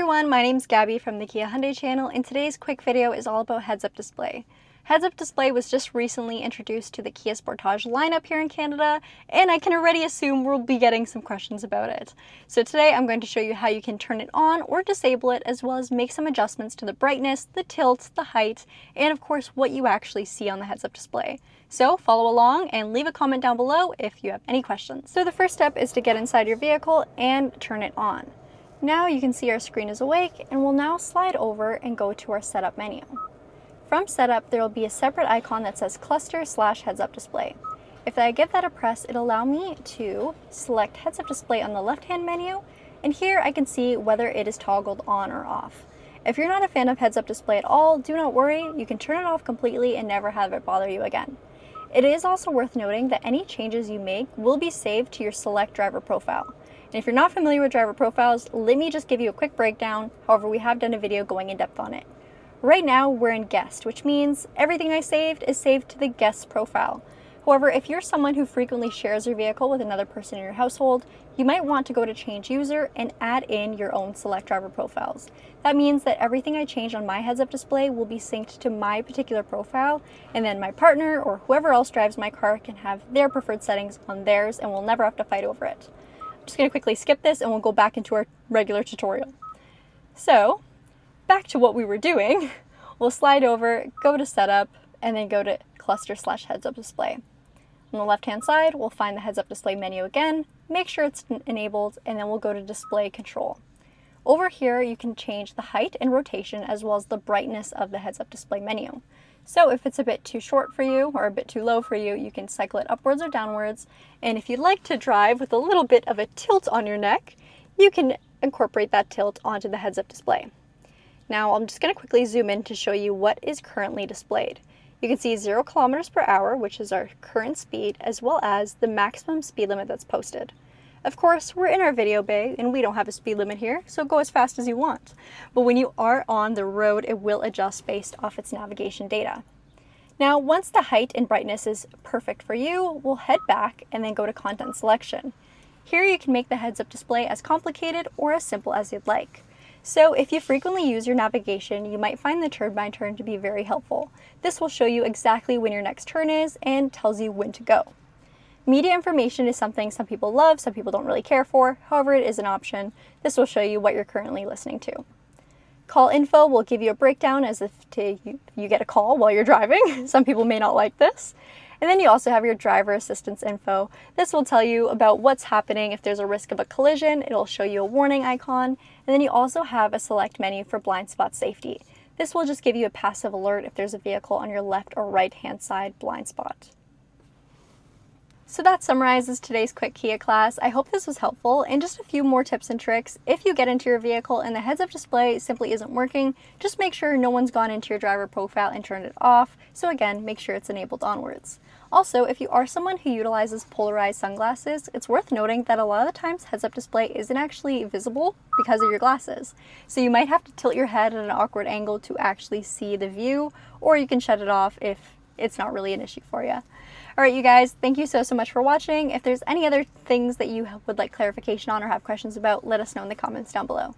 everyone, my name's Gabi from the Kia Hyundai channel, and today's quick video is all about HeadsUp Display. HeadsUp Display was just recently introduced to the Kia Sportage lineup here in Canada, and I can already assume we'll be getting some questions about it. So today I'm going to show you how you can turn it on or disable it, as well as make some adjustments to the brightness, the tilt, the height, and of course what you actually see on the HeadsUp Display. So follow along and leave a comment down below if you have any questions. So the first step is to get inside your vehicle and turn it on. Now you can see our screen is awake, and we'll now slide over and go to our setup menu. From setup, there will be a separate icon that says cluster/HeadsUp Display. If I give that a press, it'll allow me to select HeadsUp Display on the left-hand menu, and here I can see whether it is toggled on or off. If you're not a fan of HeadsUp Display at all, do not worry, you can turn it off completely and never have it bother you again. It is also worth noting that any changes you make will be saved to your select driver profile. And if you're not familiar with driver profiles, let me just give you a quick breakdown. However, we have done a video going in depth on it. Right now, we're in guest, which means everything I saved is saved to the guest profile. However, if you're someone who frequently shares your vehicle with another person in your household, you might want to go to change user and add in your own select driver profiles. That means that everything I change on my HeadsUp Display will be synced to my particular profile, and then my partner or whoever else drives my car can have their preferred settings on theirs, and we'll never have to fight over it. I'm just going to quickly skip this and we'll go back into our regular tutorial. So, back to what we were doing, we'll slide over, go to setup, and then go to cluster/HeadsUp Display. On the left-hand side, we'll find the HeadsUp Display menu again, make sure it's enabled, and then we'll go to display control. Over here, you can change the height and rotation as well as the brightness of the HeadsUp Display menu. So if it's a bit too short for you or a bit too low for you, you can cycle it upwards or downwards. And if you'd like to drive with a little bit of a tilt on your neck, you can incorporate that tilt onto the HeadsUp Display. Now I'm just going to quickly zoom in to show you what is currently displayed. You can see 0 kilometers per hour, which is our current speed, as well as the maximum speed limit that's posted. Of course, we're in our video bay and we don't have a speed limit here, so go as fast as you want. But when you are on the road, it will adjust based off its navigation data. Now, once the height and brightness is perfect for you, we'll head back and then go to content selection. Here you can make the HeadsUp Display as complicated or as simple as you'd like. So if you frequently use your navigation, you might find the turn by turn to be very helpful. This will show you exactly when your next turn is and tells you when to go. Media information is something some people love, some people don't really care for. However, it is an option. This will show you what you're currently listening to. Call info will give you a breakdown as if you get a call while you're driving. Some people may not like this. And then you also have your driver assistance info. This will tell you about what's happening if there's a risk of a collision. It'll show you a warning icon. And then you also have a select menu for blind spot safety. This will just give you a passive alert if there's a vehicle on your left or right hand side blind spot. So that summarizes today's quick Kia class. I hope this was helpful, and just a few more tips and tricks. If you get into your vehicle and the HeadsUp Display simply isn't working, just make sure no one's gone into your driver profile and turned it off. So again, make sure it's enabled onwards. Also, if you are someone who utilizes polarized sunglasses, it's worth noting that a lot of the times HeadsUp Display isn't actually visible because of your glasses. So you might have to tilt your head at an awkward angle to actually see the view, or you can shut it off if it's not really an issue for you. Alright you guys, thank you so much for watching. If there's any other things that you would like clarification on or have questions about, let us know in the comments down below.